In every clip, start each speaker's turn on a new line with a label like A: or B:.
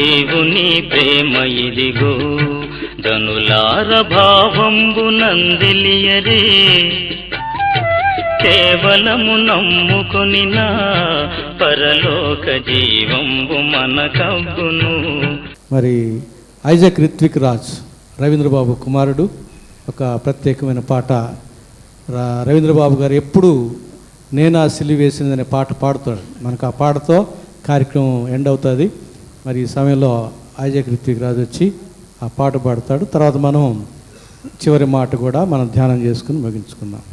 A: దేవుని ప్రేమ ఇదిగో జనులార భావంబు నందిలియరే కేవలము నమ్ముకొని నా పరలోక జీవంబు మనకవ్వును.
B: మరి ఐజాక్ రిత్విక్ రాజ్ రవీంద్రబాబు కుమారుడు ఒక ప్రత్యేకమైన పాట. రవీంద్రబాబు గారు ఎప్పుడు నేనా సిలువ వేసినదనే పాట పాడుతాడు. మనకు ఆ పాటతో కార్యక్రమం ఎండ్ అవుతుంది. మరి ఈ సమయంలో ఐజాక్ రిత్విక్ రాజ్ వచ్చి ఆ పాట పాడతాడు. తర్వాత మనం చివరి మాట కూడా మనం ధ్యానం చేసుకుని ముగించుకుందాం.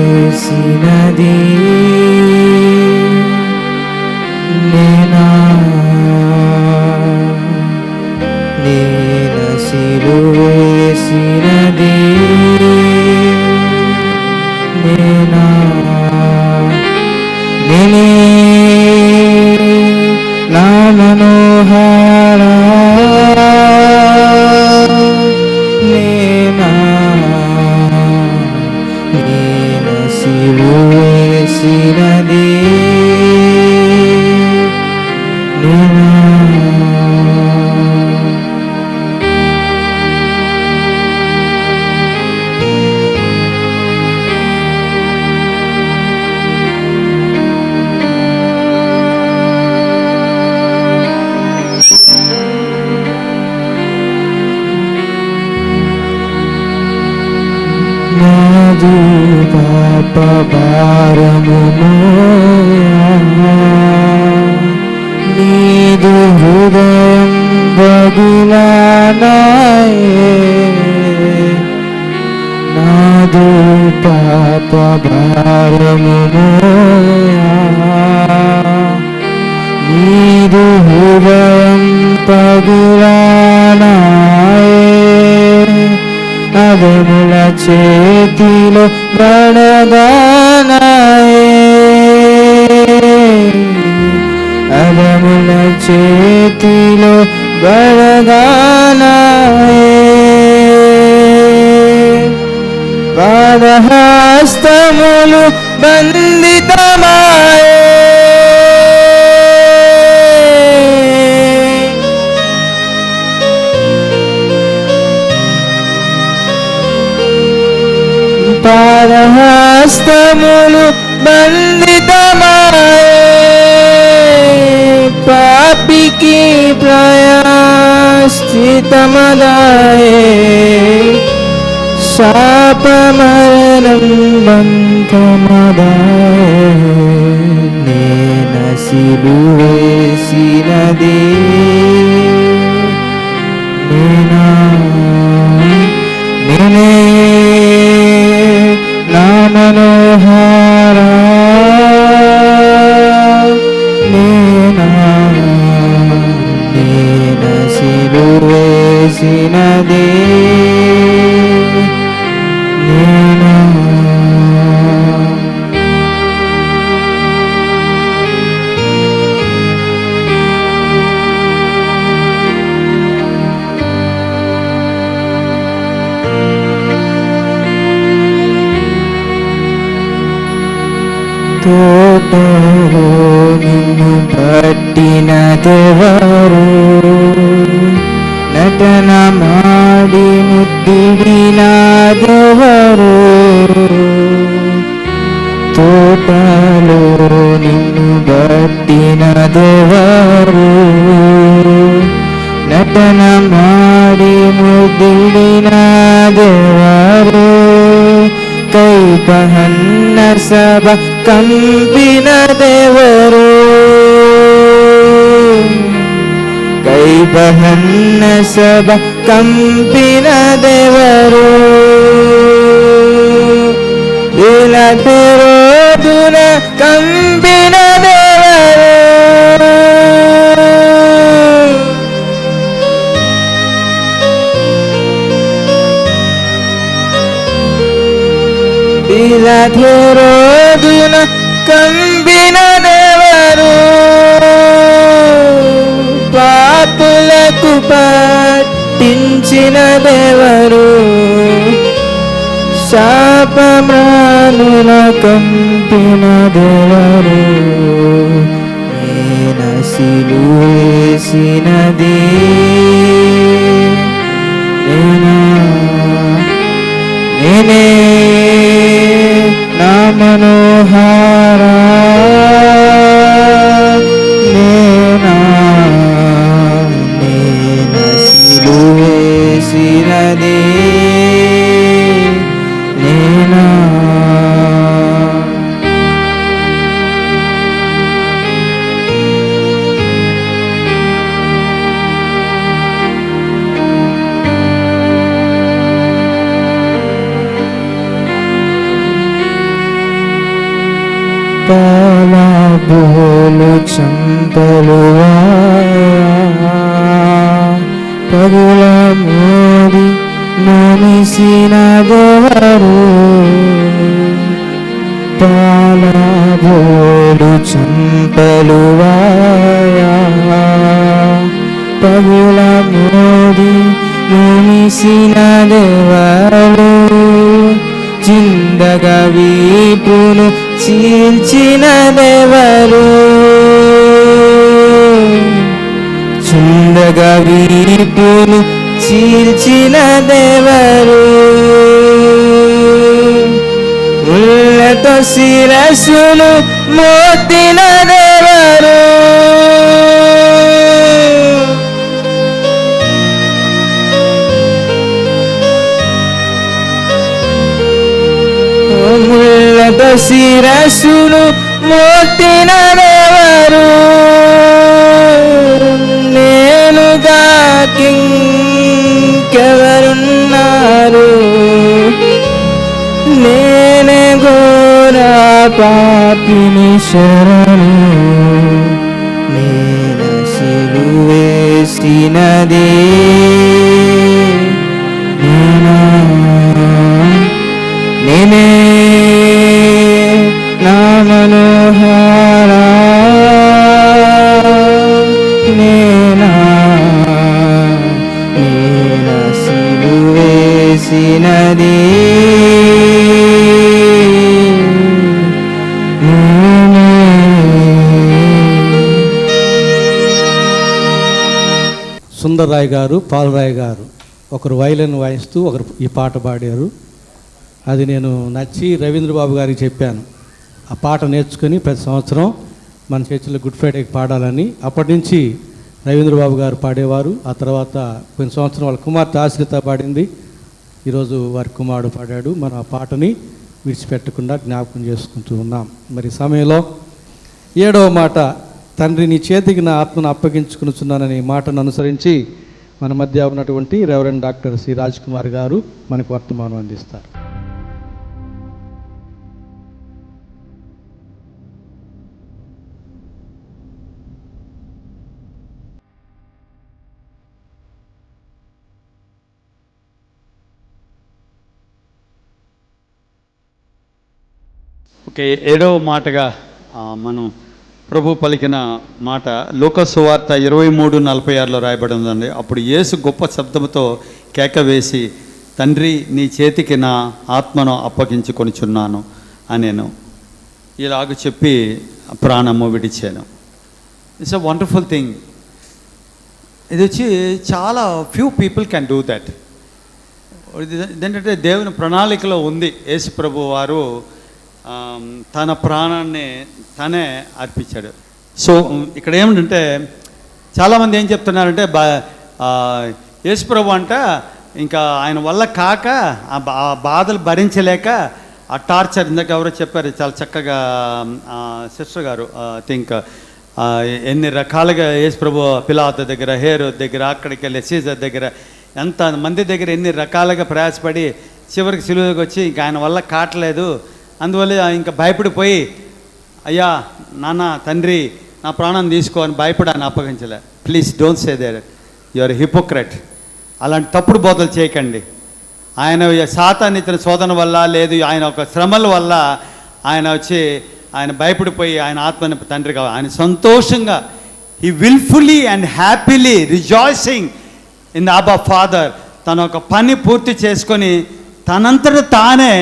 C: సిలువేసినది నేనా సిలువేసినది నేనా నేనే నా మనోహరా నేనా సిలువేసినది నేనా నాదు పాప భారము నీదు హృదయం బగులానాయే నాదు పాప భారము నీదు హృదయం పగులానాయే అదముల చేతిలో బడదానాయే అదముల చేతిలో బడదానాయే పాదహస్తములు బంధితమాయే పాదహస్తములు బంధితమాయే పాపికి ప్రాయశ్చిత్తమదాయే శాపమరణం బంధమదాయే నేన సిలువేసినది నేనా నేనే నా మనోహరా నేనా సిలువేసినది నేనా తోటలో నిన్ను పట్టినదెవరు నటన మాడి ముద్దిడినాదెవరు తోటలో నిన్ను పట్టినదెవరు నటన మాడి ముద్దిడినాదెవరు కైపహన్న సభ ಕಂಬಿನದೆವರು ಕೈ ಬಹನ್ನ ಸಭ ಕಂಬಿನದೆವರು ಇಲದಿರೋದುನ ಕಂಬಿನದೆವರು ఇలదిరోదున కంబినదెವರು పాపులకు పట్టించినదెవరు శాపమ్రానుల కంపినదెవరు నేన సిలువేసినది నేనే నా మనోహారా నేనా సిలువేసినది నేనా పాలబోలు చంపలువా పగుల మోది మనిసినదెవరు పాలబోలు చంపలువా పగుల మోది మనిసినదెవరు చిందగ వీపును చీల్చినదెవరు చిందగ వీపును చీల్చినదెవరు ముళ్ళతో శిరస్సును మోతినదెవరు ముళ్ళతో శిరస్సును మోతినదెవరు నేనుగా కింకెవరున్నారు నేనే ఘోర పాపిని శరణు నేన సిలువేసినది నేనే నా మనోహారా నేనా సిలువేసినది
B: సుందర్రాయ్ గారు పాలరాయ్ గారు ఒకరు వైలిన్ వాయిస్తూ ఒకరు ఈ పాట పాడారు. అది నేను నచ్చి రవీంద్రబాబు గారికి చెప్పాను, ఆ పాట నేర్చుకుని ప్రతి సంవత్సరం మన చర్చిలో గుడ్ ఫ్రైడేకి పాడాలని. అప్పటి నుంచి రవీంద్రబాబు గారు పాడేవారు. ఆ తర్వాత కొన్ని సంవత్సరం వాళ్ళ కుమార్తె ఆశ్రిత పాడింది. ఈరోజు వారి కుమారుడు పాడాడు. మనం ఆ పాటని విడిచిపెట్టకుండా జ్ఞాపకం చేసుకుంటూ ఉన్నాం. మరి సమయంలో 7వ మాట, తండ్రి నీ చేతికి నా ఆత్మను అప్పగించుకునిచున్నానని మాటను అనుసరించి మన మధ్య ఉన్నటువంటి reverend doctor C Raj Kumar గారు మనకు వర్తమానం అందిస్తారు.
D: ఓకే, 7వ మాటగా మనం ప్రభు పలికిన మాట లూకా సువార్త 23:46లో రాయబడి ఉందండి. అప్పుడు యేసు గొప్ప శబ్దంతో కేక వేసి, తండ్రి నీ చేతికి నా ఆత్మను అప్పగించుకొనిచున్నాను అనేను. ఇలాగ చెప్పి ప్రాణము విడిచాను. It's a wonderful thing. ఇది వచ్చి చాలా few people can do that. ఏంటంటే దేవుని ప్రణాళికలో ఉంది. యేసు ప్రభు వారు తన ప్రాణాన్ని తనే అర్పించాడు. సో ఇక్కడ ఏమిటంటే చాలామంది ఏం చెప్తున్నారంటే యేసు ప్రభు అంట ఇంకా ఆయన వల్ల కాక ఆ బాధలు భరించలేక ఆ టార్చర్ ఇందాక ఎవరో చెప్పారు చాలా చక్కగా, సిస్టర్ గారు థింక్ ఎన్ని రకాలుగా యేసు ప్రభు పిలాతు దగ్గర, హేరు దగ్గర, అక్కడికి వెళ్ళి సీజర్ దగ్గర, ఎంత మంది దగ్గర ఎన్ని రకాలుగా ప్రయాసపడి చివరికి సిలువకి వచ్చి ఇంకా ఆయన వల్ల కావట్లేదు, అందువల్ల ఇంకా భయపడిపోయి అయ్యా నాన్న తండ్రి నా ప్రాణం తీసుకో అని భయపడి ఆయన అప్పగించలే. Please don't say there, you are hypocrite. అలాంటి తప్పుడు బోధలు చేయకండి. ఆయన సాతాను ఇతని శోధన వల్ల లేదు, ఆయన ఒక శ్రమల వల్ల ఆయన వచ్చి ఆయన భయపడిపోయి ఆయన ఆత్మని తండ్రి కావాలి. ఆయన సంతోషంగా he wilfully and happily rejoicing in the అబా ఫాదర్ తన ఒక పని పూర్తి చేసుకొని తనంతట తానే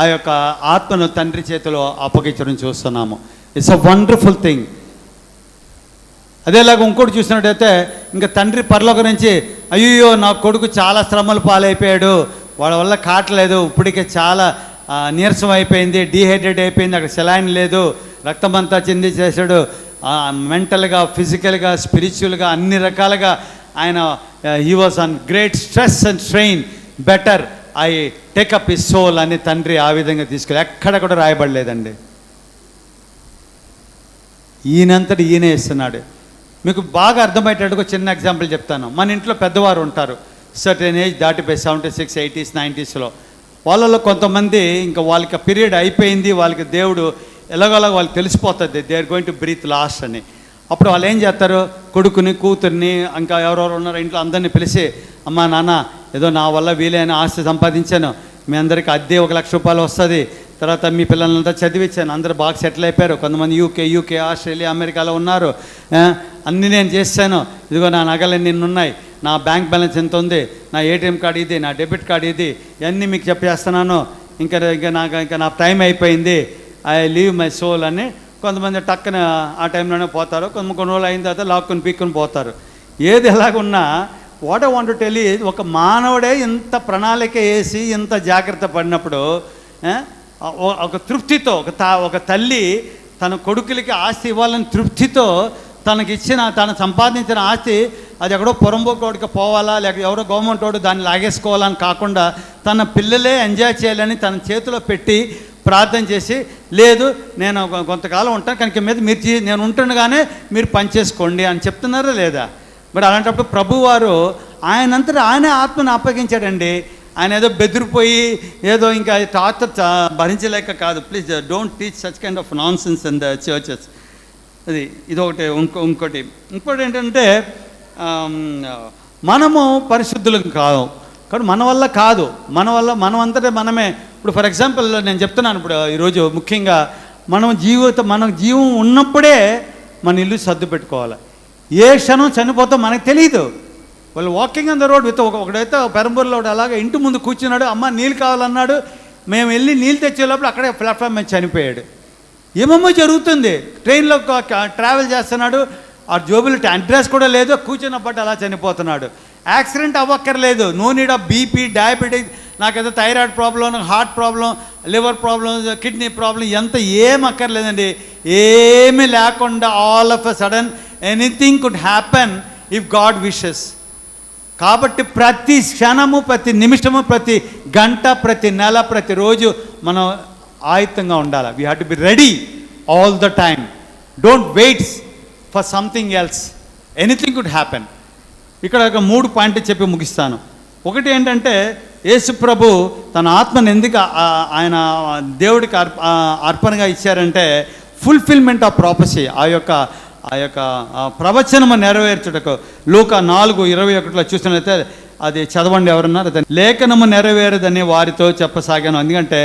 D: ఆ యొక్క ఆత్మను తండ్రి చేతిలో అప్పగించడం చూస్తున్నాము. It's a wonderful thing. అదేలాగా ఇంకోటి చూసినట్టయితే ఇంకా తండ్రి పరలోకం నుంచి అయ్యో నా కొడుకు చాలా శ్రమలు పాలైపోయాడు, వాళ్ళ వల్ల కావట్లేదు, ఇప్పటికే చాలా నీరసం అయిపోయింది, డీహైడ్రేట్ అయిపోయింది, అక్కడ సెలైన్ లేదు, రక్తం అంతా చింది చేశాడు, మెంటల్గా, ఫిజికల్గా, స్పిరిచువల్గా అన్ని రకాలుగా ఆయన he was on great stress and strain, better I take up his soul అని తండ్రి ఆ విధంగా తీసుకెళ్ళి ఎక్కడ కూడా రాయబడలేదండి. ఈయనంతటి ఈయనే ఇస్తున్నాడు. మీకు బాగా అర్థమయ్యేటట్టుగా చిన్న ఎగ్జాంపుల్ చెప్తాను. మన ఇంట్లో పెద్దవారు ఉంటారు, సర్టెన్ ఏజ్ దాటిపోయి 76, 80s, 90sలో. వాళ్ళలో కొంతమంది ఇంకా వాళ్ళకి పీరియడ్ అయిపోయింది, వాళ్ళకి దేవుడు ఎలాగోలాగ వాళ్ళకి తెలిసిపోతుంది they are going to breathe last అని. అప్పుడు వాళ్ళు ఏం చేస్తారు, కొడుకుని, కూతుర్ని, ఇంకా ఎవరెవరు ఉన్నారో ఇంట్లో అందరినీ పిలిచి, అమ్మా నాన్న ఏదో నా వల్ల వీలైన ఆస్తి సంపాదించాను, మీ అందరికీ అద్దె 1 లక్ష రూపాయలు వస్తుంది, తర్వాత మీ పిల్లలంతా చదివించాను, అందరూ బాగా సెటిల్ అయిపోయారు, కొంతమంది యూకే, ఆస్ట్రేలియా, అమెరికాలో ఉన్నారు, అన్నీ నేను చేశాను, ఇదిగో నా నగలన్నీ నిన్నున్నాయి, నా బ్యాంక్ బ్యాలెన్స్ ఎంత ఉంది, నా ఏటీఎం కార్డు ఇది, నా డెబిట్ కార్డు ఇది, ఇవన్నీ మీకు చెప్పేస్తున్నాను, ఇంకా నా టైం అయిపోయింది, ఐ లీవ్ మై సోల్ అని కొంతమంది టక్కన ఆ టైంలోనే పోతారు, కొన్ని రోజులు అయిన తర్వాత లాక్కుని పీక్కుని పోతారు. ఏది ఎలాగున్నా what I want to tell you, ఒక మానవుడే ఇంత ప్రణాళిక వేసి ఇంత జాగ్రత్త పడినప్పుడు ఒక తృప్తితో ఒక తల్లి తన కొడుకులకి ఆస్తి ఇవ్వాలని తృప్తితో తను సంపాదించిన ఆస్తి అది ఎక్కడో పొరంబోకోడికి పోవాలా, లేక ఎవరో గవర్నమెంట్ వాడు దాన్ని లాగేసుకోవాలని కాకుండా తన పిల్లలే ఎంజాయ్ చేయాలని తన చేతిలో పెట్టి ప్రార్థన చేసి, లేదు నేను కొంతకాలం ఉంటాను కనుక మీద నేను ఉంటుండగానే మీరు పనిచేసుకోండి అని చెప్తున్నారా లేదా? మరి అలాంటప్పుడు ప్రభువారు ఆయనంతటా ఆయనే ఆత్మను అప్పగించాడండి. ఆయన ఏదో బెదిరిపోయి ఏదో ఇంకా టార్చర్ భరించలేక కాదు. Please don't teach such kind of non sense in the churches. ఇదొకటి. ఇంకోటి ఏంటంటే మనము పరిశుద్ధులం కాదు, కానీ మన వల్ల కాదు, మనం అంతటే మనమే. ఇప్పుడు ఫర్ ఎగ్జాంపుల్ నేను చెప్తున్నాను, ఇప్పుడు ఈరోజు ముఖ్యంగా మన జీవం ఉన్నప్పుడే మన ఇల్లు సర్దు పెట్టుకోవాలి. ఏ క్షణం చనిపోతాం మనకు తెలియదు. వాళ్ళు walking on the road with ఒకడైతే పెరంబూరులో అలాగా ఇంటి ముందు కూర్చున్నాడు, అమ్మ నీళ్ళు కావాలన్నాడు, మేము వెళ్ళి నీళ్ళు తెచ్చే లోపల అక్కడే ప్లాట్ఫామ్ మీద చనిపోయాడు. ఏమేమో జరుగుతుంది. ట్రైన్లో ట్రావెల్ చేస్తున్నాడు, ఆ జోబులు అడ్రస్ కూడా లేదు, కూర్చున్నప్పటి అలా చనిపోతున్నాడు. యాక్సిడెంట్ అవ్వక్కర్లేదు, no need of BP, diabetic, నాకేదో thyroid problem, heart problem, liver problem, kidney problem, ఏం అక్కర్లేదండి. ఏమీ లేకుండా all of a sudden anything could happen if God wishes. కాబట్టి ప్రతి క్షణము, ప్రతి నిమిషము, ప్రతి గంట, ప్రతి నెల, ప్రతిరోజు మనం ఆయుత్తంగా ఉండాలి. We have to be ready all the time. Don't wait for something else, anything could happen. ఇక్కడ ఒక 3 పాయింట్లు చెప్పి ముగిస్తాను. ఒకటి ఏంటంటే, యేసు ప్రభు తన ఆత్మను ఎందుకు ఆయన దేవుడికి అర్పణగా ఇచ్చారంటే ఫుల్ఫిల్మెంట్ ఆఫ్ ప్రాపసీ, ఆ యొక్క ప్రవచనము నెరవేర్చుటకు. లూకా 4:21 చూసినట్లయితే అది చదవండి ఎవరన్నారు. లేఖనము నెరవేరదని వారితో చెప్పసాగాను. ఎందుకంటే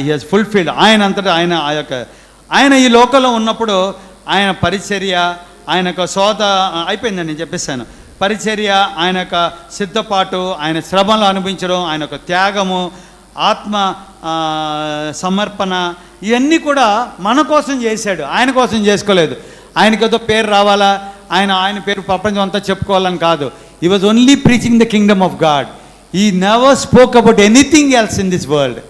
D: హీ హాజ్ ఫుల్ఫిల్డ్. ఆయనంతటా ఆయన ఈ లోకంలో ఉన్నప్పుడు ఆయన పరిచర్య, ఆయన యొక్క శోధ అయిపోయిందని నేను చెప్పేశాను. పరిచర్య, ఆయన యొక్క సిద్ధపాటు, ఆయన శ్రమలు అనుభవించడం, ఆయన యొక్క త్యాగము, ఆత్మ సమర్పణ, ఇవన్నీ కూడా మన కోసం చేశాడు, ఆయన కోసం చేసుకోలేదు. ఆయనకి ఏదో పేరు రావాలా, ఆయన పేరు ప్రపంచం అంతా చెప్పుకోవాలని కాదు. He was only preaching the kingdom of God. He never spoke about anything else in this world.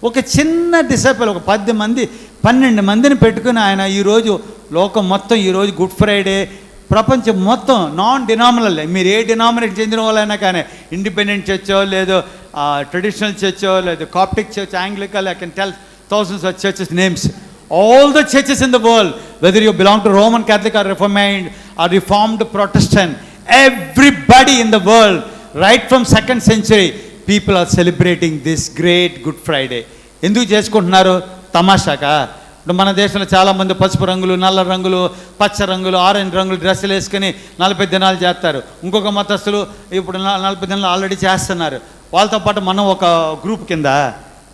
D: ఒక చిన్న డిసైపుల్, ఒక 10 మంది 12 మందిని పెట్టుకుని ఆయన ఈరోజు లోకం మొత్తం, ఈరోజు గుడ్ ఫ్రైడే, ప్రపంచం మొత్తం నాన్ డినామినల్, మీరు ఏ డినామినేట్ చెందిన వాళ్ళైనా కానీ, ఇండిపెండెంట్ చర్చో, లేదు ట్రెడిషనల్ చర్చో, లేదు Coptic church, Anglican, I can tell thousands of churches names. All the churches in the world, whether you belong to Roman Catholic or Reformed Protestant, everybody in the world, right from 2nd century, people are celebrating this great Good Friday. ఎందుకు చేసుకుంటున్నారు? తమాషాకా? ఇప్పుడు మన దేశంలో చాలామంది పసుపు రంగులు, నల్ల రంగులు, పచ్చ రంగులు, ఆరెంజ్ రంగులు డ్రెస్సులు వేసుకొని 40 దినాలు చేస్తారు. ఇంకొక మతస్థులు ఇప్పుడు 40 దినాలు ఆల్రెడీ చేస్తున్నారు. వాళ్ళతో పాటు మనం ఒక గ్రూప్ కింద.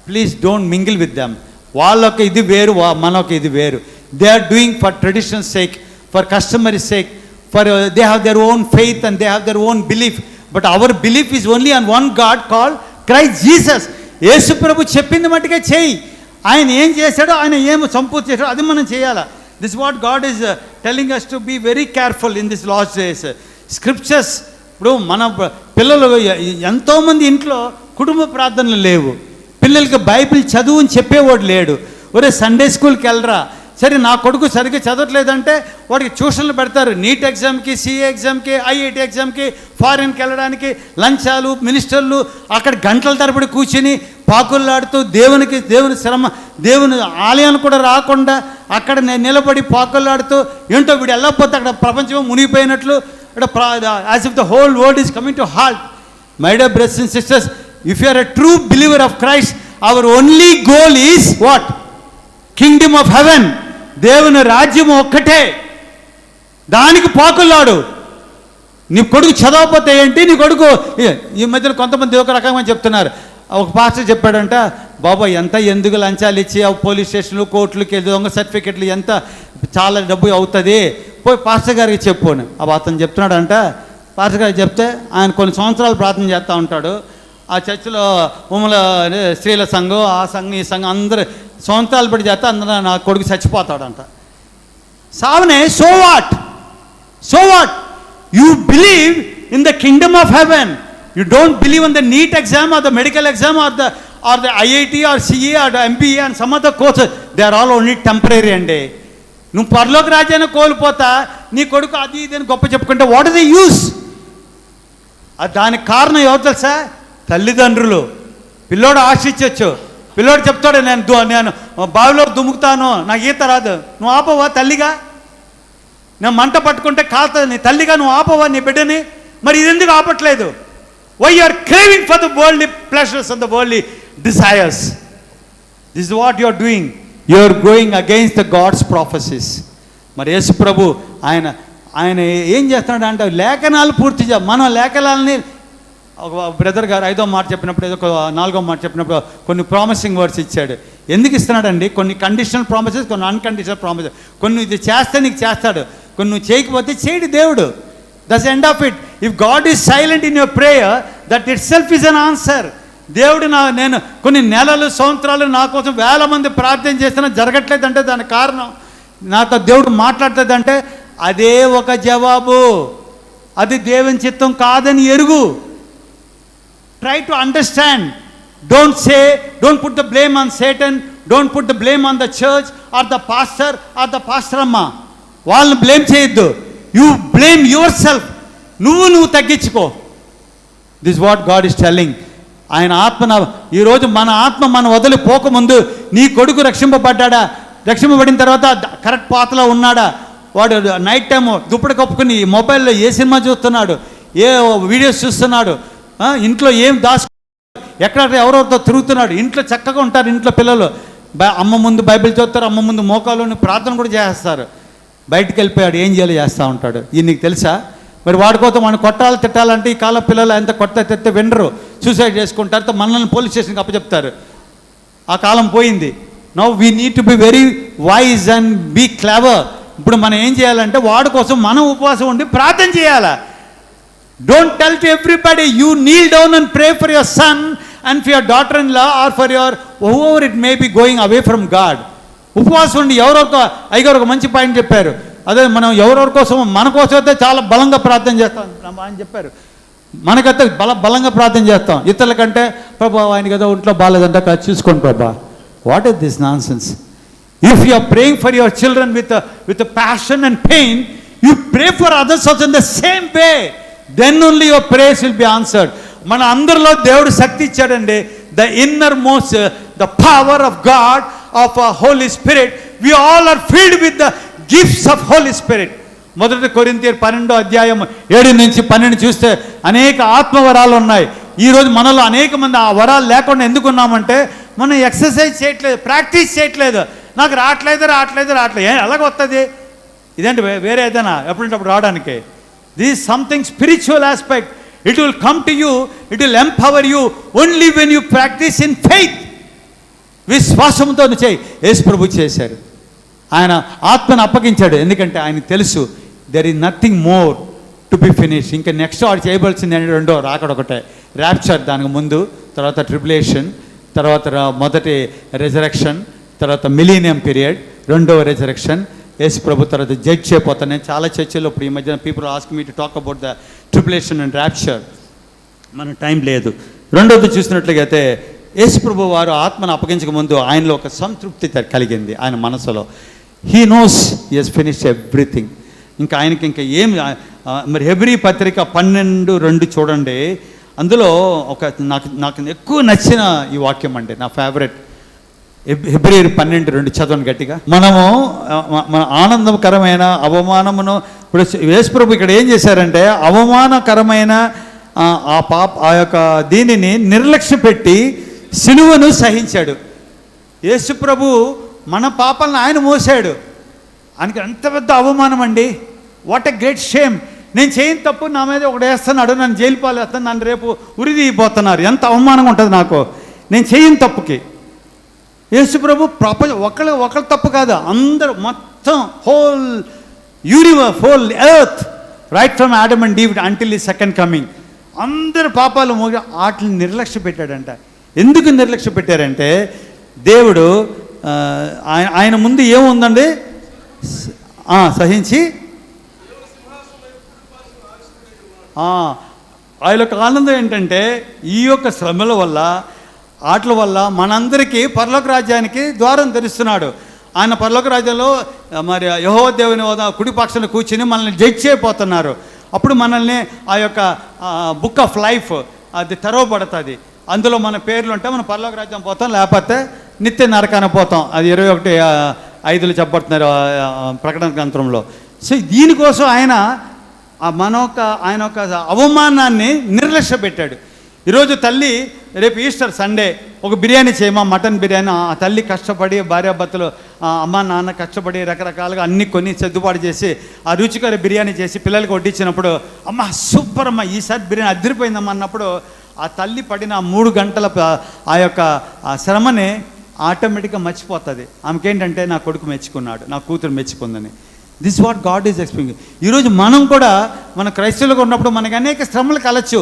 D: Please don't mingle with them. వాళ్ళొక ఇది వేరు, మనొక ఇది వేరు. They are doing for tradition sake, for customary sake, for they have their own faith and they have their own belief. But our belief is only on one God called Christ Jesus. యేసు ప్రభు చెప్పింది మట్టుగా చేయి. ఆయన ఏం చేశాడో, ఆయన ఏం సంపూర్తి చేశాడో అది మనం చేయాలా. This what God is telling us to be very careful in this last days. Scriptures, ఇప్పుడు మన పిల్లలు ఎంతోమంది ఇంట్లో కుటుంబ ప్రార్థనలు లేవు. పిల్లలకి బైబిల్ చదువు అని చెప్పేవాడు లేడు. ఒరే సండే స్కూల్కి వెళ్ళరా, సరే నా కొడుకు సరిగ్గా చదవట్లేదంటే వాడికి ట్యూషన్లు పెడతారు. నీట్ ఎగ్జామ్కి, సిఏ ఎగ్జామ్కి, ఐఐటి ఎగ్జామ్కి, ఫారిన్కి వెళ్ళడానికి లంచాలు, మినిస్టర్లు అక్కడ గంటల తరబడి కూర్చుని పాకుల్లాడుతూ దేవుని శ్రమ, దేవుని ఆలయాన్ని కూడా రాకుండా అక్కడ నిలబడి పాకుల్లాడుతూ ఏంటో వీడు వెళ్ళకపోతే అక్కడ ప్రపంచం మునిగిపోయినట్లు, as if the whole world is coming to halt. My dear brothers and sisters, if you are a true believer of Christ, our only goal is what? Kingdom of heaven. దేవుని రాజ్యం ఒక్కటే, దానికి పాకుల్లాడు. నీ కొడుకు చదవకపోతే ఏంటి? నీ కొడుకు ఈ మధ్యన కొంతమంది ఒక రకంగా చెప్తున్నారు. ఒక పాస్టర్ చెప్పాడంట, బాబా ఎంత ఎందుకు లంచాలు ఇచ్చి ఆ పోలీస్ స్టేషన్లు, కోర్టులకి దొంగ సర్టిఫికెట్లు ఎంత చాలా డబ్బు అవుతుంది, పోయి పాస్టర్ గారికి చెప్పుకోను. అతను చెప్తున్నాడంట, పాస్టర్ గారికి చెప్తే ఆయన కొన్ని సంవత్సరాలు ప్రార్థన చేస్తూ ఉంటాడు. ఆ చర్చిలో స్త్రీల సంఘం, ఆ సంఘం, ఈ సంఘం అందరూ సంవత్సరాలు పడి చేస్తే అందరూ నా కొడుకు చచ్చిపోతాడంట. సావనే. So what? You believe in the kingdom of heaven. You don't believe in the NEET exam or the medical exam or the IIT or CA or the MBA and some other courses. They are all only temporary అండి. నువ్వు పరలోక రాజ్యాన్ని కోల్పోతా, నీ కొడుకు అది ఇది అని గొప్ప చెప్పుకుంటే వాట్ ఇస్ ద యూస్? దానికి కారణం ఎవరు తెలుసా? తల్లిదండ్రులు. పిల్లోడు ఆశించవచ్చు. పిల్లోడు చెప్తాడు, నేను బావిలో దుముకుతాను, నాకు ఈత రాదు. నువ్వు ఆపవా తల్లిగా? నేను మంట పట్టుకుంటే కాలుతుంది, నీ తల్లిగా నువ్వు ఆపవా నీ బిడ్డని? మరి ఇది ఎందుకు ఆపట్లేదు? Why you are craving for the worldly pleasures and the worldly desires. This is what you are doing. You are going against the God's prophecies. మరి యేసు ప్రభు ఆయన ఏం చేస్తున్నాడు అంటే లేఖనాలు పూర్తి మనం లేఖనాలని ఒక బ్రదర్ గారు 5వ మాట చెప్పినప్పుడు, ఏదో 4వ మాట చెప్పినప్పుడు కొన్ని ప్రామిసింగ్ వర్డ్స్ ఇచ్చాడు. ఎందుకు ఇస్తున్నాడండి? కొన్ని కండిషనల్ ప్రామిసెస్, కొన్ని అన్కండిషనల్ ప్రామిసెస్. కొన్ని ఇది చేస్తే నీకు చేస్తాడు, కొన్ని నువ్వు చేయకపోతే చేయడు దేవుడు. That's end of it. If God is silent in your prayer, that it self is an answer. దేవుడు నేను కొన్ని నెలలు, సంవత్సరాలు నా కోసం 1000 మంది ప్రార్థన చేసినా జరగట్లేదంటే దానికి కారణం, నాతో దేవుడు మాట్లాడలేదంటే అదే ఒక జవాబు. అది దేవుని చిత్తం కాదని ఎరుగు. Try to understand. Don't put the blame on Satan. Don't put the blame on the church or the pastor or the pastor amma. వాళ్ళని బ్లేమ్ చేయొద్దు. You blame yourself. నువ్వు తగ్గించుకో. This what God is telling. ఆయన ఆత్మ, ఈరోజు మన ఆత్మ మనం వదిలిపోకముందు నీ కొడుకు రక్షింపబడ్డా? రక్షింపబడిన తర్వాత కరెక్ట్ పాతలో ఉన్నాడా? వాడు నైట్ టైము దుప్పటి కప్పుకుని మొబైల్లో ఏ సినిమా చూస్తున్నాడు, ఏ వీడియోస్ చూస్తున్నాడు, ఇంట్లో ఏం ఎక్కడ ఎవరెవరితో తిరుగుతున్నాడు? ఇంట్లో చక్కగా ఉంటారు. ఇంట్లో పిల్లలు అమ్మ ముందు బైబిల్ చదువుతారు, అమ్మ ముందు మోకాళ్ళని ప్రార్థన కూడా చేస్తారు. బయటికి వెళ్ళిపోయాడు ఏం చేయాలి చేస్తూ ఉంటాడు. ఇది నీకు తెలుసా? మరి వాడి కోసం మనం కొట్టాలి తిట్టాలంటే ఈ కాలం పిల్లలు ఎంత కొడితే వినరు, సూసైడ్ చేసుకుంటారు, మనల్ని పోలీస్ స్టేషన్కి అప్పచెప్తారు. ఆ కాలం పోయింది. Now we need to be very wise and be clever. ఇప్పుడు మనం ఏం చేయాలంటే వాడి కోసం మనం ఉపవాసం ఉండి ప్రార్థన చేయాలా. Don't tell to everybody. You kneel down and pray for your son and for your daughter-in-law or for your whoever it may be going away from God. ఉపవాసం ఉండి ఎవరొక అయ్యగారు ఒక మంచి పాయింట్ చెప్పారు. అదే మనం ఎవరెవరి కోసం, మన కోసం అయితే చాలా బలంగా ప్రార్థన చేస్తాం అని చెప్పారు. మనకైతే బలంగా ప్రార్థన చేస్తాం. ఇతరుల కంటే ప్రభా ఆయన కదా ఒంట్లో బాగాలేదంటే కాదు చూసుకోండి ప్రభా. What is this nonsense? If you are praying for your children with passion and pain, you pray for others also in the same way. Then only your prayers will be answered. మన అందరిలో దేవుడు శక్తి ఇచ్చాడండి. The innermost, the power of God of Holy Spirit, we all are filled with the gifts of Holy Spirit. 1 కొరింథీయులు 12:7-12 చూస్తే అనేక ఆత్మవరాలు ఉన్నాయి. ఈరోజు మనలో అనేక మంది ఆ వరాలు లేకుండా ఎందుకున్నామంటే మనం ఎక్సర్సైజ్ చేయట్లేదు, ప్రాక్టీస్ చేయట్లేదు. నాకు రావట్లేదు. ఎలాగ వస్తుంది? ఇదేంటి వేరే ఏదైనా ఎప్పుడంటప్పుడు రావడానికి? This is something spiritual aspect. It will come to you, it will empower you only when you practice in faith. విశ్వాసంతో చేయి. యేసు ప్రభు చేశారు. ఆయన ఆత్మను అప్పగించాడు. ఎందుకంటే ఆయన తెలుసు there is nothing more to be finish. ఇంకా నెక్స్ట్ వాడు చేయవలసింది ఏంటంటే రెండో రాకడ ఒకటే, ర్యాప్చర్ దానికి ముందు, తర్వాత ట్రిబులేషన్, తర్వాత మొదటి రెజరెక్షన్, తర్వాత మిలీనియం పీరియడ్, రెండవ రెజరెక్షన్. యేసు ప్రభు తర్వాత జడ్జ్ చేయబోతాను. నేను చాలా చర్చల్లో ఇప్పుడు ఈ మధ్యన people ask me to talk about the tribulation and rapture. మన టైం లేదు. రెండవది చూసినట్లయితే యేసు ప్రభు వారు ఆత్మను అప్పగించక ముందు ఆయనలో ఒక సంతృప్తి కలిగింది ఆయన మనసులో. He knows he has finished everything. ఇంకా ఆయనకి ఇంకా ఏం మరి హెబ్రీ పత్రిక 12:2 చూడండి. అందులో ఒక నాకు ఎక్కువ నచ్చిన ఈ వాక్యం అండి, నా ఫేవరెట్. హెబ్రీయులు 12:2 చదవండి గట్టిగా. మనము మన ఆనందకరమైన అవమానమును, ఇప్పుడు యేసు ప్రభు ఇక్కడ ఏం చేశారంటే అవమానకరమైన ఆ యొక్క దీనిని నిర్లక్ష్య పెట్టి సిలువను సహించాడు. యేసు ప్రభు మన పాపాలను ఆయన మోసాడు. ఆయనకి ఎంత పెద్ద అవమానం అండి. What a great shame. నేను చేయని తప్పు నా మీద ఒకటి వేస్తున్నాడు, నన్ను జైలు పాలు వేస్తాను, నన్ను రేపు ఉరిదీయబోతున్నారు. ఎంత అవమానంగా ఉంటుంది నాకు నేను చేయని తప్పుకి. యేసు ప్రభు ఒకళ్ళు తప్పు కాదు, అందరూ మొత్తం whole universe, whole earth, right from Adam and Eve until the second coming, అందరు పాపాలు మోగి వాటిని నిర్లక్ష్య పెట్టాడంట. ఎందుకు నిర్లక్ష్య పెట్టారంటే దేవుడు ఆయన ముందు ఏముందండి, సహించి ఆ యొక్క ఆనందం ఏంటంటే ఈ యొక్క శ్రమల వల్ల ఆటల వల్ల మనందరికీ పరలోక రాజ్యానికి ద్వారం తెరుస్తున్నాడు. ఆయన పరలోక రాజ్యంలో మరి యెహోవా దేవుని కుడి పక్షాన కూర్చుని మనల్ని జడ్జ్ చేయబోతున్నారు. అప్పుడు మనల్ని ఆ యొక్క బుక్ ఆఫ్ లైఫ్ అది తెరవబడుతుంది. అందులో మన పేర్లు ఉంటే మనం పరలోక రాజ్యం పోతాం, లేకపోతే నిత్య నరకానికి పోతాం. అది 21:5 చెప్పబడుతున్నారు ప్రకటన గ్రంథంలో. సో దీనికోసం ఆయన ఆయన ఒక అవమానాన్ని నిర్లక్ష్య పెట్టాడు. ఈరోజు తల్లి రేపు ఈస్టర్ సండే ఒక బిర్యానీ చేయమా, మటన్ బిర్యానీ. ఆ తల్లి కష్టపడి భార్యాభర్తలు అమ్మ నాన్న కష్టపడి రకరకాలుగా అన్ని కొన్ని సర్దుబాటు చేసి ఆ రుచికర బిర్యానీ చేసి పిల్లలకి వడ్డించినప్పుడు అమ్మ సూపర్ అమ్మ ఈసారి బిర్యానీ అదిరిపోయిందమ్మా అన్నప్పుడు ఆ తల్లి పడిన 3 గంటల ఆ యొక్క శ్రమని ఆటోమేటిక్గా మర్చిపోతుంది. ఆమెకేంటంటే నా కొడుకు మెచ్చుకున్నాడు, నా కూతురు మెచ్చుకుందని. This what God is expecting. ఈరోజు మనం కూడా మన క్రైస్తవులుగా ఉన్నప్పుడు మనకి అనేక శ్రమలు కలచ్చు.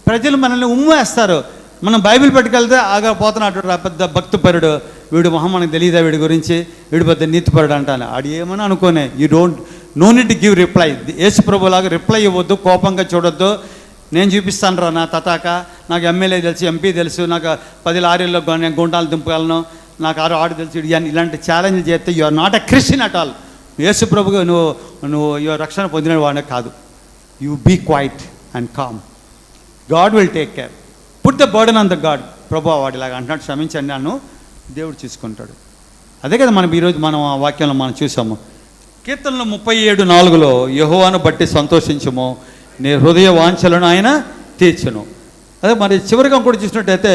D: ప్రజలు మనల్ని ఉమ్మేస్తారు. మనం బైబిల్ పట్టుకెళ్తే ఆగా పోతున్నాడు పెద్ద భక్తిపరుడు, వీడు మొహం మనకు తెలియదా, వీడి గురించి వీడు పెద్ద నీతిపరుడు అంటాను. ఆడు ఏమని అనుకోనే, you don't no need to give reply. Yesu ప్రభులాగా రిప్లై ఇవ్వద్దు, కోపంగా చూడొద్దు. నేను చూపిస్తాను రా నా తతాక, నాకు ఎమ్మెల్యే తెలుసు, ఎంపీ తెలుసు, నాకు 10 లారీల్లో నేను గుండాలు దింపగలను, నాకు ఆడు తెలుసు. ఇలాంటి ఛాలెంజ్ చేస్తే you are not a Christian at all. Yesu ప్రభుగా నువ్వు రక్షణ పొందిన వాడే కాదు. You be quiet and calm. God will take care. Put the burden on the God. ప్రభు వాడిలాగా అంటున్నాడు, క్షమించండి నన్ను, దేవుడు చూసుకుంటాడు. అదే కదా మనం ఈరోజు మనం ఆ వాక్యంలో మనం చూసాము. కీర్తనలో 37:4 యెహోవాను బట్టి సంతోషించము, నీ హృదయ వాంఛలను ఆయన తీర్చును. అదే మరి చివరిగా కూడా చూసినట్టయితే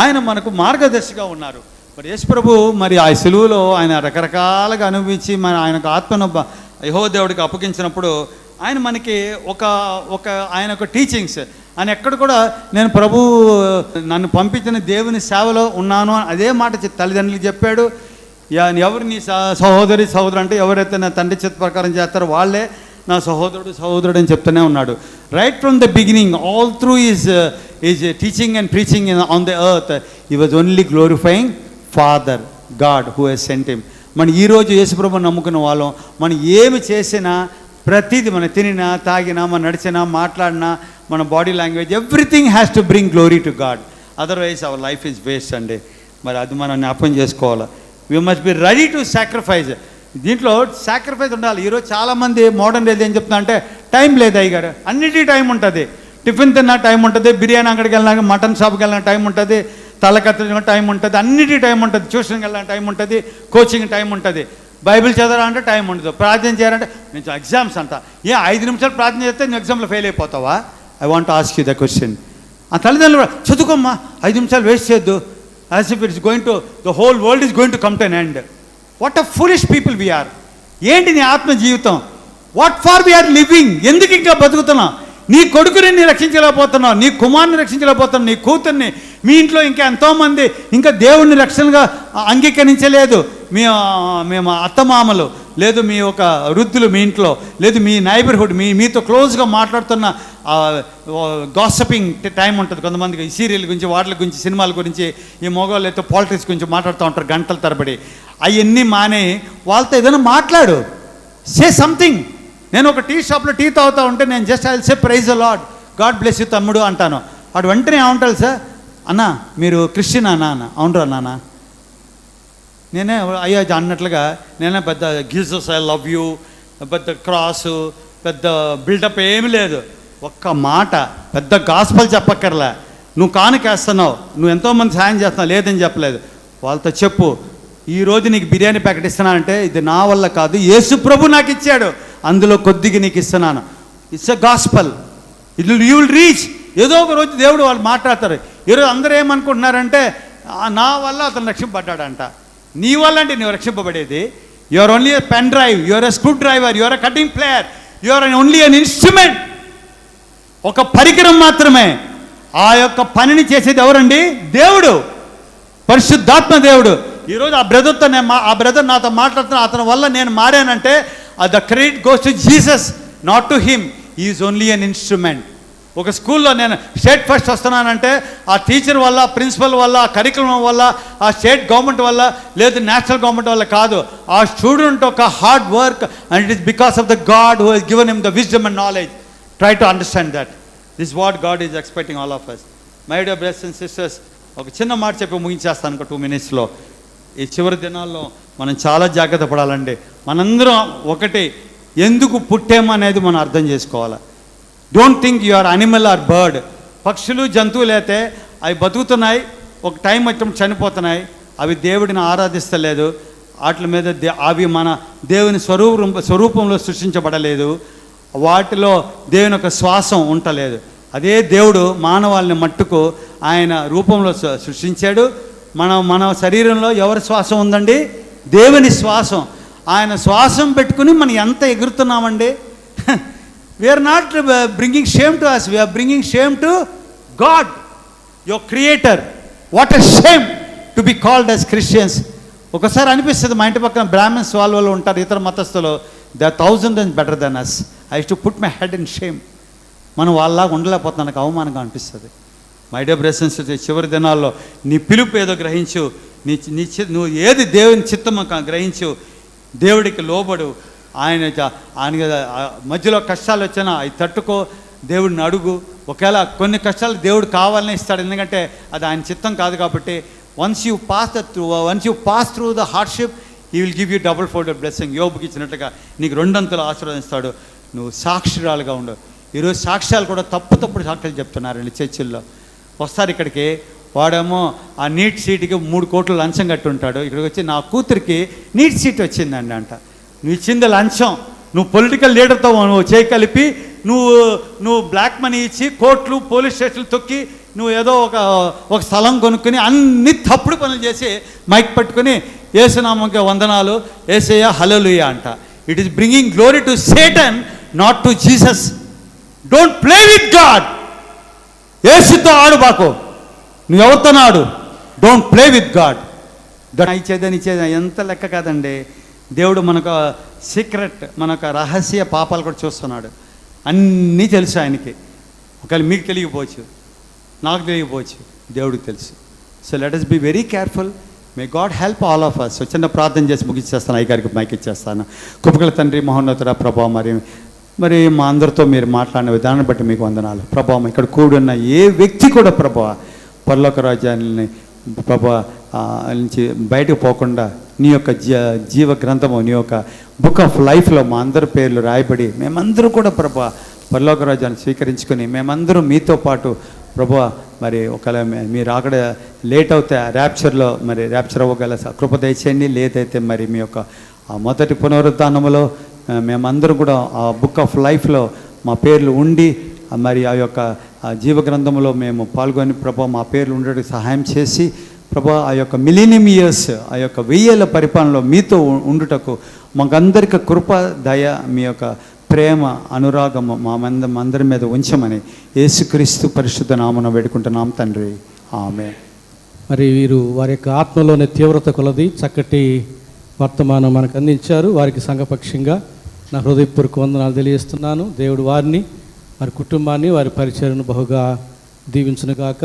D: ఆయన మనకు మార్గదర్శిగా ఉన్నారు. మరి యేసు ప్రభు మరి ఆ సిలువలో ఆయన రకరకాలుగా అనుభవించి మన ఆయనకు ఆత్మను యెహోవా దేవుడికి అప్పగించినప్పుడు ఆయన మనకి ఆయన ఒక టీచింగ్స్, ఆయన ఎక్కడ కూడా నేను ప్రభు నన్ను పంపించిన దేవుని సేవలో ఉన్నాను అదే మాట తల్లిదండ్రులకు చెప్పాడు. ఎవరు నీ సహోదరుడు అంటే ఎవరైతే నా తండ్రి చిత్త ప్రకారం చేస్తారో వాళ్ళే నా సహోదరుడు అని చెప్తూనే ఉన్నాడు. Right from the beginning all through is teaching and preaching on the earth he was only glorifying Father God who has sent him. మనం ఈరోజు యేసుప్రభుని నమ్ముకున్న వాళ్ళం, మనం ఏమి చేసినా ప్రతిదీ మనం తినినా తాగినా మనం నడిచినా మాట్లాడినా మన body language everything has to bring glory to God, otherwise our life is waste అండి. మరి అది మనం జ్ఞాపకం చేసుకోవాలి. We must be ready to sacrifice. దీంట్లో సాక్రిఫైస్ ఉండాలి. ఈరోజు చాలామంది మోడర్న్ డేస్ ఏం చెప్తున్నా అంటే టైం లేదు అయ్యగారు, అన్నిటికీ టైం ఉంటుంది. టిఫిన్ తిన్నా టైం ఉంటుంది, బిర్యానీ అంగడికి వెళ్ళినా మటన్ షాప్కి వెళ్ళినా టైం ఉంటుంది, తలకత్తడానికి టైం ఉంటుంది, అన్నిటికీ టైం ఉంటుంది, ట్యూషన్కి వెళ్ళడానికి టైం ఉంటుంది, కోచింగ్ టైం ఉంటుంది, బైబిల్ చదవాలంటే టైం ఉండదు, ప్రార్థన చేయాలంటే నేను ఎగ్జామ్స్ అంట 5 నిమిషాలు ప్రార్థన చేస్తే నువ్వు ఎగ్జామ్లో ఫెయిల్ అయిపోతావా? I want ask you the question. ఆ తల్లిదండ్రులు కూడా చదువుకోమ్మా, 5 నిమిషాలు వేస్ట్ చేయొద్దు, as if it's going to the whole world is going to come to an end. What a foolish people we are. ఏంటి నీ ఆత్మ జీవితం? What for we are living? ఎందుకు ఇంకా బతుకుతున్నావు? నీ కొడుకుని నీ రక్షించలేకపోతున్నావు, నీ కుమారుని రక్షించలేకపోతున్నావు, నీ కూతుర్ని, మీ ఇంట్లో ఇంకా ఎంతోమంది ఇంకా దేవుణ్ణి రక్షణగా అంగీకరించలేదు. మేము అత్తమామలు, లేదు మీ ఒక వృద్ధులు మీ ఇంట్లో, లేదు మీ నైబర్హుడ్, మీతో క్లోజ్గా మాట్లాడుతున్న గాసిపింగ్ టైం ఉంటుంది కొంతమందికి. ఈ సీరియల్ గురించి, వాటి గురించి, సినిమాల గురించి, ఈ మొగోళ్ళు అయితే పాలిటిక్స్ గురించి మాట్లాడుతూ ఉంటారు గంటల తరబడి. అవన్నీ మానే వాళ్ళతో ఏదైనా మాట్లాడు, సే సంథింగ్. నేను ఒక టీ షాప్లో టీ తాగుతూ ఉంటే నేను just I will say praise the Lord, God bless you తమ్ముడు అంటాను. వాడు వెంటనే ఏమంటాడు, సార్ అన్న మీరు క్రిస్టియన్ అన్న? అవునరా నాన్న. నేనే అయ్యా అన్నట్లుగా నేనే పెద్ద జీసస్ ఐ లవ్ యూ, పెద్ద క్రాసు, పెద్ద బిల్డప్ ఏమి లేదు. ఒక్క మాట, పెద్ద గాస్పల్ చెప్పక్కర్లే. నువ్వు కానుకేస్తున్నావు, నువ్వు ఎంతోమంది సాయం చేస్తున్నావు, లేదని చెప్పలేదు. వాళ్ళతో చెప్పు, ఈరోజు నీకు బిర్యానీ ప్యాకెట్ ఇస్తున్నానంటే ఇది నా వల్ల కాదు, యేసు ప్రభు నాకు ఇచ్చాడు, అందులో కొద్దిగా నీకు ఇస్తున్నాను. It's a gospel. You will reach. ఏదో ఒక రోజు దేవుడు వాళ్ళు మాట్లాడతారు. ఈరోజు అందరూ ఏమనుకుంటున్నారంటే నా వల్ల అతను రక్షింపబడ్డాడంట. నీ వల్ల అంటే నువ్వు రక్షింపబడేది. You are only a pen drive, you are a screw driver, you are a cutting plier, you are only an instrument. ఒక పరికరం మాత్రమే. ఆ యొక్క పనిని చేసేది ఎవరండి? దేవుడు, పరిశుద్ధాత్మ దేవుడు. ఈరోజు ఆ బ్రదర్తో ఆ బ్రదర్ నాతో మాట్లాడుతున్నా, అతని వల్ల నేను మారానంటే the credit goes to Jesus, not to him. He is only an instrument. ఒక స్కూల్లో నేను స్టేట్ ఫస్ట్ వస్తున్నానంటే ఆ టీచర్ వల్ల, ప్రిన్సిపల్ వల్ల, ఆ కరికులం వల్ల, ఆ స్టేట్ గవర్నమెంట్ వల్ల, లేదు నేషనల్ గవర్నమెంట్ వల్ల కాదు. ఆ స్టూడెంట్ ఒక hard work, and it is because of the God who has given him the wisdom and knowledge. Try to understand that. This what God is expecting all of us. My dear brothers and sisters, ఒక చిన్న మాట చెప్పి ముగించేస్తాను ఒక 2 minutesలో. ఈ చివరి దినాల్లో మనం చాలా జాగ్రత్త పడాలండి. మనందరం ఒకటి, ఎందుకు పుట్టామనేది మనం అర్థం చేసుకోవాలి. Don't think you are animal or bird. పక్షులు, జంతువులు అయితే అవి బతుకుతున్నాయి, ఒక టైం వచ్చినప్పుడు చనిపోతున్నాయి. అవి దేవుడిని ఆరాధిస్తలేదు. వాటి మీద అవి మన దేవుని స్వరూపంలో సృష్టించబడలేదు. వాటిలో దేవుని యొక్క శ్వాసం ఉండలేదు. అదే దేవుడు మానవాళ్ళని మట్టుకు ఆయన రూపంలో సృష్టించాడు. మన శరీరంలో ఎవరి శ్వాసం ఉందండి? దేవుని శ్వాసం. ఆయన శ్వాసం పెట్టుకుని మనం ఎంత ఎగురుతున్నామండి. We are not bringing shame to us, we are bringing shame to God, your creator. What a shame to be called as Christians. ఒకసారి అనిపిస్తుంది, మా ఇంటి పక్కన బ్రాహ్మణ్స్ వాళ్ళు ఉంటారు, ఇతర మతస్థులు, they are 1000 times better than us. I used to put my head in shame. మనం వాళ్ళలాగా ఉండలేకపోతే నాకు అవమానంగా అనిపిస్తుంది. My dear brothers and sisters, చివరి దినాల్లో నీ పిలుపు ఏదో గ్రహించు, నువ్వు ఏది దేవుని చిత్తము గ్రహించు, దేవుడికి లోబడు. ఆయన మధ్యలో కష్టాలు వచ్చినా అవి తట్టుకో, దేవుడిని అడుగు. ఒకవేళ కొన్ని కష్టాలు దేవుడు కావాలని ఇస్తాడు, ఎందుకంటే అది ఆయన చిత్తం కాదు కాబట్టి. Once you pass through the hardship, he will give you double folded blessing. యోబుకి ఇచ్చినట్లుగా నీకు 200 ఆశీర్వదిస్తాడు. నువ్వు సాక్షిరాలుగా ఉండు. ఈరోజు సాక్ష్యాలు కూడా తప్పుడు సాక్ష్యాలు చెప్తున్నారండి. చర్చిల్లో వస్తారు ఇక్కడికి, వాడేమో ఆ నీట్ సీటుకి 3 కోట్లు లంచం కట్టి ఉంటాడు. ఇక్కడికి వచ్చి నా కూతురికి నీట్ సీట్ వచ్చిందండి అంట. నువ్వు ఇచ్చింది లంచం. నువ్వు పొలిటికల్ లీడర్తో నువ్వు చేయి కలిపి నువ్వు బ్లాక్ మనీ ఇచ్చి కోర్టులు, పోలీస్ స్టేషన్లు తొక్కి నువ్వు ఏదో ఒక స్థలం కొనుక్కుని అన్ని తప్పుడు పనులు చేసి మైక్ పట్టుకుని యేసునామంకి వందనాలు, యేసయ్య హల్లెలూయా అంట. It is bringing glory to Satan, not to Jesus. Don't play with God. యేసుతో ఆడు బాకు, నువ్వు ఎవరితోనో ఆడు. Don't play with God. ఇచ్చేదని ఎంత లెక్క కాదండి. దేవుడు మనకు సీక్రెట్, మనకు రహస్య పాపాలు కూడా చూస్తున్నాడు. అన్నీ తెలుసు ఆయనకి. ఒకవేళ మీకు తెలియకపోవచ్చు, నాకు తెలియకపోవచ్చు, దేవుడికి తెలుసు. So let us be very careful. May God help all of us. చిన్న ప్రార్థన చేసి ముగిచ్చేస్తాను. అయ్యగారికి మైక్ ఇచ్చేస్తాను. కృపగల తండ్రి, మహోన్నతుడా ప్రభా, మరి మా అందరితో మీరు మాట్లాడిన విధానం బట్టి మీకు వందనాలు ప్రభా. ఇక్కడ కూడున్న ఏ వ్యక్తి కూడా ప్రభా పరలోక రాజ్యాన్ని ప్రభా నుంచి బయటకు పోకుండా నీ యొక్క జీవ గ్రంథము, నీ యొక్క బుక్ ఆఫ్ లైఫ్లో మా అందరి పేర్లు రాయబడి మేమందరూ కూడా ప్రభా పరలోక రాజ్యాన్ని స్వీకరించుకొని మేమందరూ మీతో పాటు ప్రభువా మరి ఒకవేళ మీరు అక్కడ లేట్ అవుతే ర్యాప్చర్లో మరి ర్యాప్చర్ అవ్వగల కృప దయచేయండి. లేదైతే మరి మీ యొక్క ఆ మొదటి పునరుద్ధానంలో మేమందరం కూడా ఆ బుక్ ఆఫ్ లైఫ్లో మా పేర్లు ఉండి మరి ఆ యొక్క జీవ గ్రంథంలో మేము పాల్గొని ప్రభా మా పేర్లు ఉండడానికి సహాయం చేసి ప్రభా ఆ యొక్క మిలీనియం ఇయర్స్ ఆ యొక్క 1000 పరిపాలనలో మీతో ఉండుటకు మాకందరికి కృప దయ మీ యొక్క ప్రేమ అనురాగము అందరి మీద ఉంచమని యేసుక్రీస్తు పరిశుద్ధ నామమున వేడుకుంటున్నాం తండ్రి, ఆమేన్.
B: మరి వీరు వారి యొక్క ఆత్మలోని తీవ్రత కొలది చక్కటి వర్తమానం మనకు అందించారు. వారికి సంఘపక్షంగా నా హృదయపూర్వక వందనాలు తెలియజేస్తున్నాను. దేవుడు వారిని, వారి కుటుంబాన్ని, వారి పరిచయను బహుగా దీవించునుగాక.